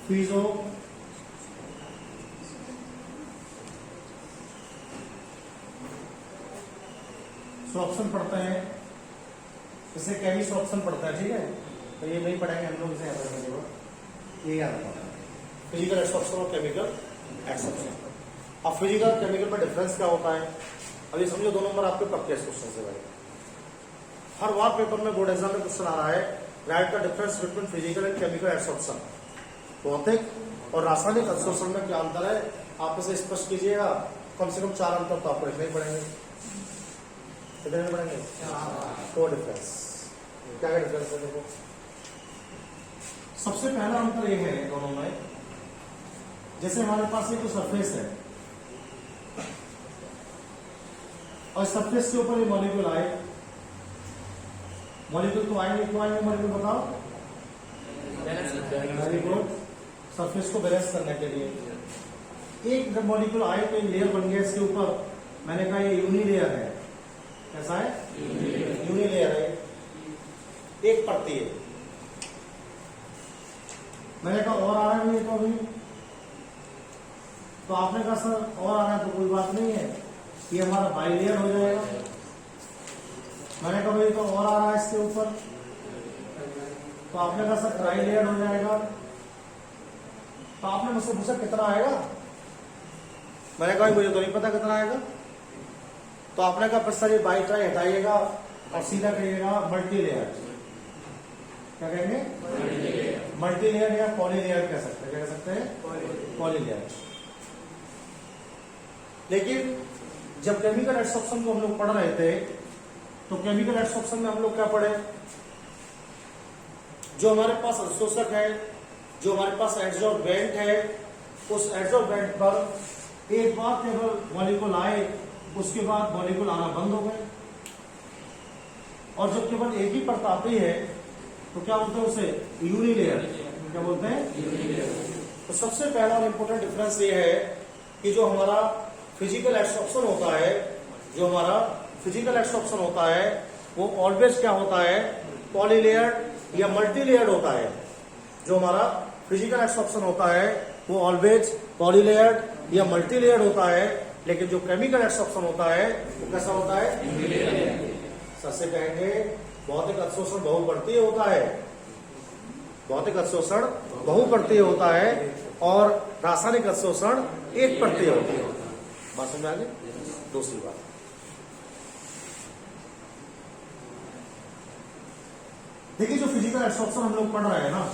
A: फिजियो ऑप्शन पढ़ते हैं, इसे केमिस्ट ऑप्शन पढ़ता है। ठीक है, तो ये नहीं पढ़ेंगे हम लोग, इसे याद रखने के बाद ये याद रखना है, फिजिकल एब्सॉर्प्शन और केमिकल एब्सॉर्प्शन। अब फिजिकल केमिकल में डिफरेंस क्या होता है, अभी समझो 2 नंबर आपके पक्के क्वेश्चन से भाई, हर बार पेपर में बोर्ड एग्जाम में क्वेश्चन आ रहा है, right the difference between physical and chemical absorption. भौतिक और रासायनिक एब्सॉर्प्शन में क्या अंतर है, आप इसे स्पष्ट कीजिएगा। कम से कम 4 अंतर तो आपको लिखने ही पड़ेंगे, कितने पड़ेंगे, 4 डिफरेंस। क्या क्या डिफरेंस है देखो। सबसे पहला अंतर ये है दोनों में, जैसे हमारे पास एक तो सरफेस है और सरफेस के ऊपर ये मॉलिक्यूल आए, मॉलिक्यूल तो आएंगे, क्यों आएंगे मॉलिक्यूल बताओ, वेरी गुड, सरफेस को बैलेंस करने के लिए। एक जब मॉलिक्यूल आए तो लेयर बन गया इसके ऊपर, मैंने कहा ये यूनी लेयर है। कैसा है, यूनी लेयर है, एक परती है। मैंने कहा और आ रहा है तो अभी, तो आपने कहा सर और आ रहा है तो कोई बात नहीं है, ये हमारा बाई लेयर हो जाएगा। मैंने कहा भाई तो और आ रहा है इसके ऊपर, तो आपने कहा सर ट्राई लेयर हो जाएगा। तो आपने मुझसे पूछा कितना आएगा, मैंने कहा मुझे तो नहीं पता कितना आएगा। तो आपने कहा सर ये बाई ट्राई हटाइएगा और सीधा कहिएगा मल्टी लेयर। क्या कहेंगे, मल्टी लेयर या पॉली लेयर कह सकते हैं, क्या कह सकते हैं, पॉली लेयर। लेकिन जब केमिकल एब्सॉर्प्शन को हम लोग पढ़ रहे थे, तो केमिकल एब्सॉर्प्शन में हम लोग क्या पढ़े, जो हमारे पास अवशोषक है, जो हमारे पास एडसॉर्बेंट है, उस एडसॉर्बेंट पर एक बार केवल मॉलिक्यूल आए, उसके बाद मॉलिक्यूल आना बंद हो गए। और जब केवल एक ही परत आती है तो क्या बोलते हैं उसे, यूनी लेयर। क्या बोलते हैं। तो सबसे पहला और इंपॉर्टेंट डिफरेंस ये है कि जो हमारा फिजिकल एब्सॉर्प्शन होता है, जो हमारा फिजिकल एब्सॉर्प्शन होता है वो ऑलवेज क्या होता है, पॉलीलेयर्ड या मल्टीलेयर्ड होता है। जो हमारा फिजिकल एब्सॉर्प्शन होता है वो ऑलवेज पॉलीलेयर्ड या मल्टीलेयर्ड होता है, लेकिन जो केमिकल एब्सॉर्प्शन होता है वो कैसा होता है? सबसे कहेंगे भौतिक अवशोषण बहुपर्तीय होता है, भौतिक अवशोषण बहुपर्तीय होता है और रासायनिक अवशोषण एक पर्तीय होता है। बात समझ आ गई? दूसरी बात, देखिए जो फिजिकल एब्सॉर्प्शन हम लोग पढ़ रहे हैं ना,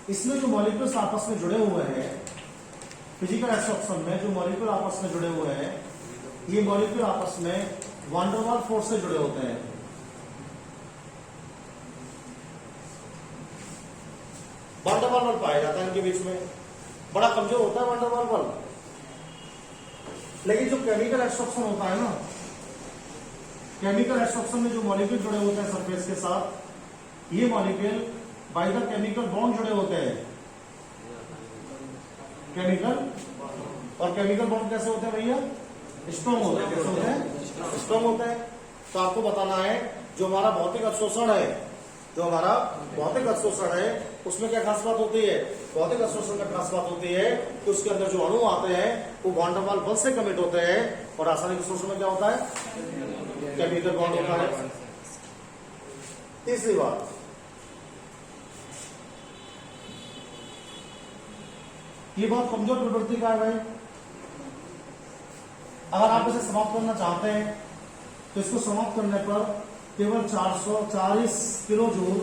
A: इसमें जो मॉलिक्यूल्स आपस में जुड़े हुए हैं, फिजिकल एब्सॉर्प्शन में जो मॉलिक्यूल आपस में जुड़े हुए हैं, ये मॉलिक्यूल आपस में वान डेर वाल्स फोर्स से जुड़े होते हैं। वान डेर वाल्स बल पाया जाता है इनके बीच में, बड़ा कमजोर होता है वान डेर वाल्स बल। लेकिन जो केमिकल एब्सॉर्प्शन होता है ना, केमिकल एब्सॉर्प्शन में जो मॉलिक्यूल जुड़े होते हैं सरफेस के साथ, ये molecule by the chemical bond जुड़े होते हैं। केमिकल और केमिकल बॉन्ड कैसे होते हैं भैया? स्ट्रॉन्ग होते हैं। कैसे होते हैं? स्ट्रॉन्ग होते हैं। तो आपको बताना है जो हमारा भौतिक अवशोषण है, जो हमारा भौतिक अवशोषण है उसमें क्या खास बात होती है? भौतिक अवशोषण में खास बात होती है कि उसके अंदर जो अणु आते हैं वो वान डेर वाल्स बल से कमिट होते हैं, और रासायनिक अवशोषण में क्या होता है? केमिकल बॉन्ड होता है। तीसरी बात, ये बहुत कमजोर प्रवृत्ति का है भाई। अगर आप इसे समाप्त करना चाहते हैं तो इसको समाप्त करने पर केवल 440 किलो जूल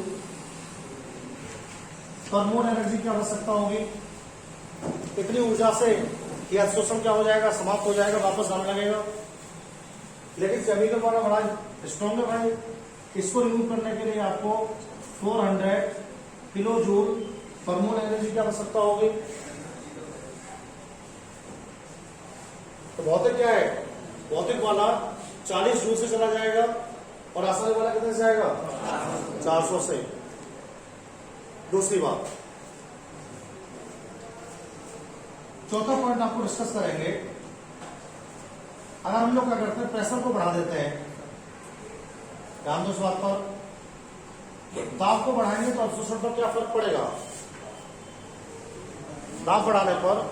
A: पर मोल एनर्जी की आवश्यकता होगी। इतनी ऊर्जा से यह अवशोषण क्या हो जाएगा? समाप्त हो जाएगा, वापस आने लगेगा। लेकिन केमिकल वाला बड़ा स्ट्रॉन्ग है भाई, इसको रिमूव करने के लिए आपको 400 किलो जूल पर मोल एनर्जी की आवश्यकता होगी। तो भौतिक क्या है? भौतिक वाला 40 जूल से चला जाएगा और रासायनिक वाला कितने से जाएगा? 400 से। दूसरी बात, चौथा पॉइंट आपको डिस्कस करेंगे। अगर हम लोग क्या करते हैं, प्रेशर को बढ़ा देते हैं, ध्यान दो इस बात पर, दाब को बढ़ाएंगे तो अवशोषण पर क्या फर्क पड़ेगा? दाब बढ़ाने पर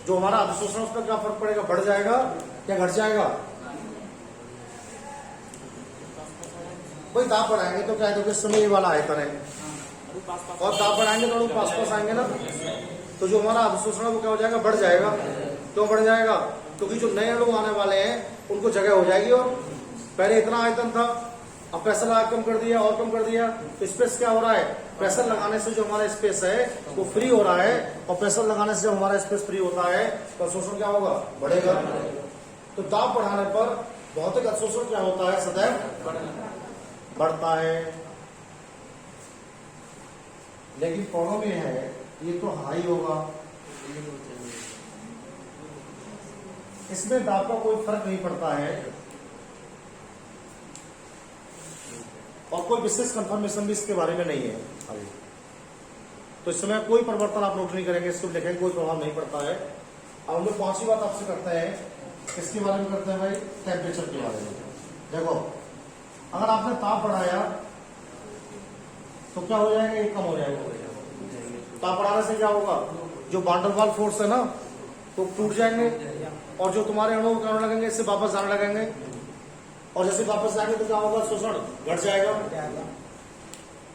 A: जो हमारा अवशोषण उस पर क्या फर्क पड़ेगा? बढ़ जाएगा या घट जाएगा? भाई दाब बढ़ाएंगे तो क्या है, तो समय ये वाला आयतन है, और दाब बढ़ाएंगे तो पास पास आएंगे ना, तो जो हमारा अवशोषण है वो क्या हो जाएगा? बढ़ जाएगा। क्यों बढ़ जाएगा? क्योंकि जो नए अणु आने वाले हैं उनको जगह हो जाएगी, और पहले इतना आयतन था, अब प्रेशर लगा कम कर दिया और कम कर दिया, तो स्पेस क्या हो रहा है? प्रेशर लगाने से जो हमारा स्पेस है वो फ्री हो रहा है, और प्रेशर लगाने से जब हमारा स्पेस फ्री होता है तो अवशोषण क्या होगा? बढ़ेगा। तो दाब बढ़ाने पर भौतिक अवशोषण क्या होता है? सदैव बढ़ता है। लेकिन प्रॉब्लम ये है, ये तो हाई होगा, इसमें दाब का कोई फर्क नहीं पड़ता है, और कोई विशेष कंफर्मेशन भी इसके बारे में नहीं है अभी। तो इस समय कोई परिवर्तन आप नोट नहीं करेंगे, इसको लिखेंगे, कोई प्रभाव नहीं पड़ता है। अब हम लोग पांचवी बात आपसे करते हैं, किसके बारे में करते हैं भाई? टेम्परेचर के बारे में। देखो, अगर आपने ताप बढ़ाया तो क्या हो जाएगा? ये कम हो जाएगा। ताप बढ़ाने से क्या होगा? जो वान डेर वाल्स फोर्स है ना तो टूट जाएंगे, और जो तुम्हारे अणु करने लगेंगे इससे वापस आने लगेंगे, और जैसे वापस आएंगे तो क्या होगा? शोषण घट जाएगा।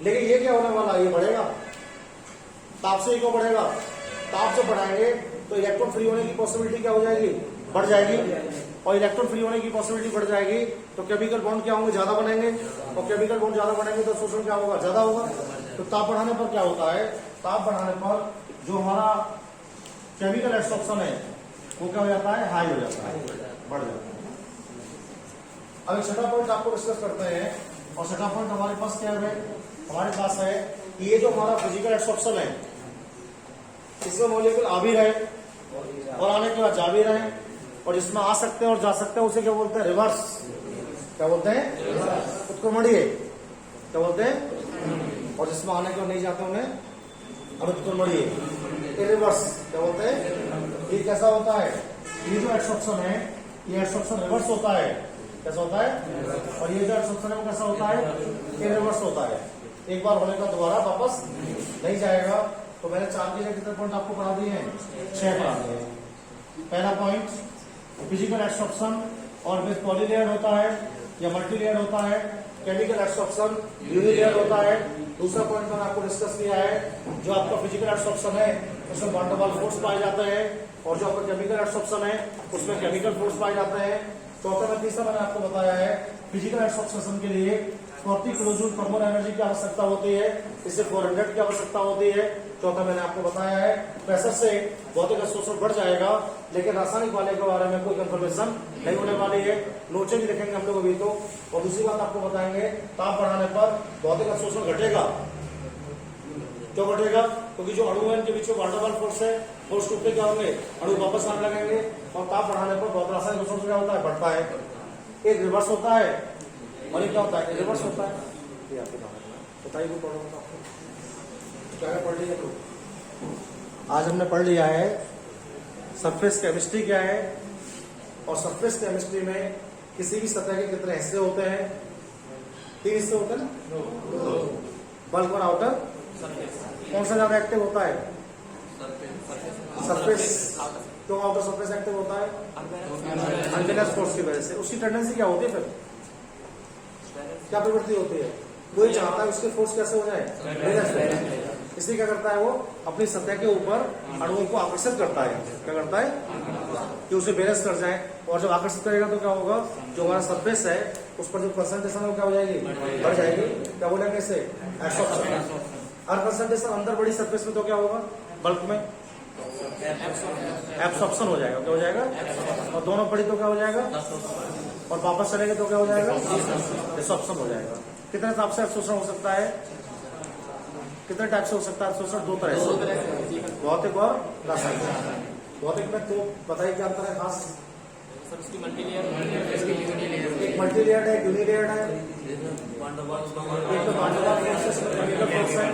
A: लेकिन ये क्या होने वाला? ये बढ़ेगा। ताप से ही क्यों बढ़ेगा? ताप से बढ़ाएंगे तो इलेक्ट्रॉन फ्री होने की पॉसिबिलिटी क्या हो जाएगी? बढ़ जाएगी, और इलेक्ट्रॉन फ्री होने की पॉसिबिलिटी बढ़ जाएगी तो केमिकल बॉन्ड क्या होंगे? ज्यादा बनेंगे, और केमिकल बॉन्ड ज्यादा बनेंगे तो शोषण क्या होगा? ज्यादा होगा। तो ताप बढ़ाने पर क्या होता है? ताप बढ़ाने पर जो हमारा केमिकल एब्सॉर्प्शन है वो क्या हो जाता है? हाई हो जाता है, बढ़ जाता है। अब छठा पॉइंट आपको डिस्कस करते हैं, और छठा पॉइंट हमारे पास क्या है? हमारे पास है ये जो हमारा फिजिकल एब्सॉर्प्शन है, इसमें मॉलिक्यूल आ भी रहे और आने के बाद जा भी रहे, और जिसमें आ सकते हैं और जा सकते हैं उसे क्या बोलते हैं? रिवर्स। क्या बोलते हैं? उत्क्रमणीय। क्या बोलते हैं? और जिसमें आने के बाद नहीं जाते उन्हें अनुत्क्रमणीय, रिवर्स। क्या बोलते हैं? ये कैसा होता है? ये जो एब्सॉर्प्शन है ये एब्सॉर्प्शन रिवर्स होता है। कैसा होता है, और ये जो एब्सॉर्प्शन है वो कैसा होता है, रिवर्स होता है। एक बार होने का दोबारा वापस नहीं जाएगा। तो मैंने 4 के कितने पॉइंट आपको पढ़ा दिए हैं, 6 पढ़ा दिए हैं। पहला पॉइंट, फिजिकल एब्सॉर्प्शन और विद पॉलीलेयर होता है या मल्टीलेयर होता है। केमिकल एब्सॉर्प्शन यूनिलेयर होता है। दूसरा पॉइंट मैंने आपको डिस्कस किया है, जो आपका फिजिकल एब्सॉर्प्शन है उसमें वैन डर वाल्स फोर्स पाए जाते हैं, और जो आपका केमिकल एब्सॉर्प्शन है उसमें केमिकल फोर्स पाए जाते हैं। चौथा में तीसरा मैंने आपको बताया है, फिजिकल एब्सॉर्प्शन के लिए 40 किलोजूल थर्मल एनर्जी की आवश्यकता होती है, इससे 400 की आवश्यकता होती है। चौथा मैंने आपको बताया है, प्रेशर से भौतिक अवशोषण बढ़ जाएगा, लेकिन रासायनिक वाले के बारे में कोई कंफर्मेशन नहीं होने वाली है। नोचे भी देखेंगे हम लोग अभी तो। और दूसरी बात आपको बताएंगे, ताप बढ़ाने पर भौतिक अवशोषण घटेगा। क्यों घटेगा? क्योंकि जो अणु है इनके बीच में वैन डर वाल्स फोर्स है, फोर्स टूटते क्या होंगे, अणु वापस आने लगेंगे, और ताप बढ़ाने पर बहुत रासायनिक अवशोषण क्या होता है, बढ़ता है। एक रिवर्स होता है और एक क्या होता है, रिवर्स होता है। ये आपको बताइए कोई प्रॉब्लम आपको क्या पढ़ लिया? तो आज हमने पढ़ लिया है सरफेस केमिस्ट्री क्या है, और सरफेस केमिस्ट्री में किसी भी सतह के कितने हिस्से होते हैं, 3 हिस्से होते हैं ना, बल्क और आउटर। कौन सा ज्यादा एक्टिव होता है, सरफेस। क्यों आउटर सरफेस एक्टिव होता है, अनबैलेंस फोर्स की वजह से। उसकी टेंडेंसी क्या होती है, फिर क्या प्रवृत्ति होती है, कोई चाहता है उसके फोर्स कैसे हो जाए, बैलेंस। इसलिए क्या करता है वो, अपनी सतह के ऊपर अणुओं को आकर्षित करता है। क्या करता है कि उसे बैलेंस कर जाए, और जब आकर्षित करेगा तो क्या होगा, जो हमारा सरफेस है उस पर जो कंसंट्रेशन है वो क्या हो जाएगी, बढ़ जाएगी। क्या बोलेंगे इसे, एब्सॉर्प्शन। हर कंसंट्रेशन अंदर बड़ी सरफेस में तो क्या होगा, बल्क में एब्सॉर्प्शन हो जाएगा। क्या हो जाएगा, और दोनों बड़ी तो क्या हो जाएगा, और वापस चलेंगे तो क्या हो जाएगा, एब्सॉर्प्शन हो जाएगा। कितने टाइप से अवशोषण हो सकता है, कितने टाइप से हो सकता है अवशोषण? 2 तरह से, भौतिक और रासायनिक। भौतिक में तो बताइए क्या अंतर है खास?
B: एक मल्टीलेयर
A: एक मल्टीलेयर्ड है, एक यूनिलेयर्ड है। एक तो वैन डर वाल्स फोर्स है, केमिकल फोर्स है।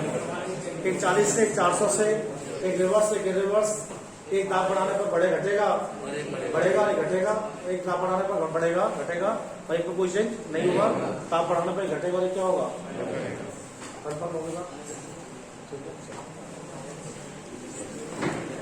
A: एक 40 से, एक 400 से, एक रिवर्स, एक इरिवर्स। एक दाब बढ़ाने पर बढ़े घटेगा, बढ़ेगा नहीं घटेगा। एक दाब बढ़ाने पर बढ़ेगा घटेगा, और एक को कोई चेंज नहीं होगा। ताप बढ़ाने पर घटेगा और क्या होगा, कंफर्म होगा। ठीक है।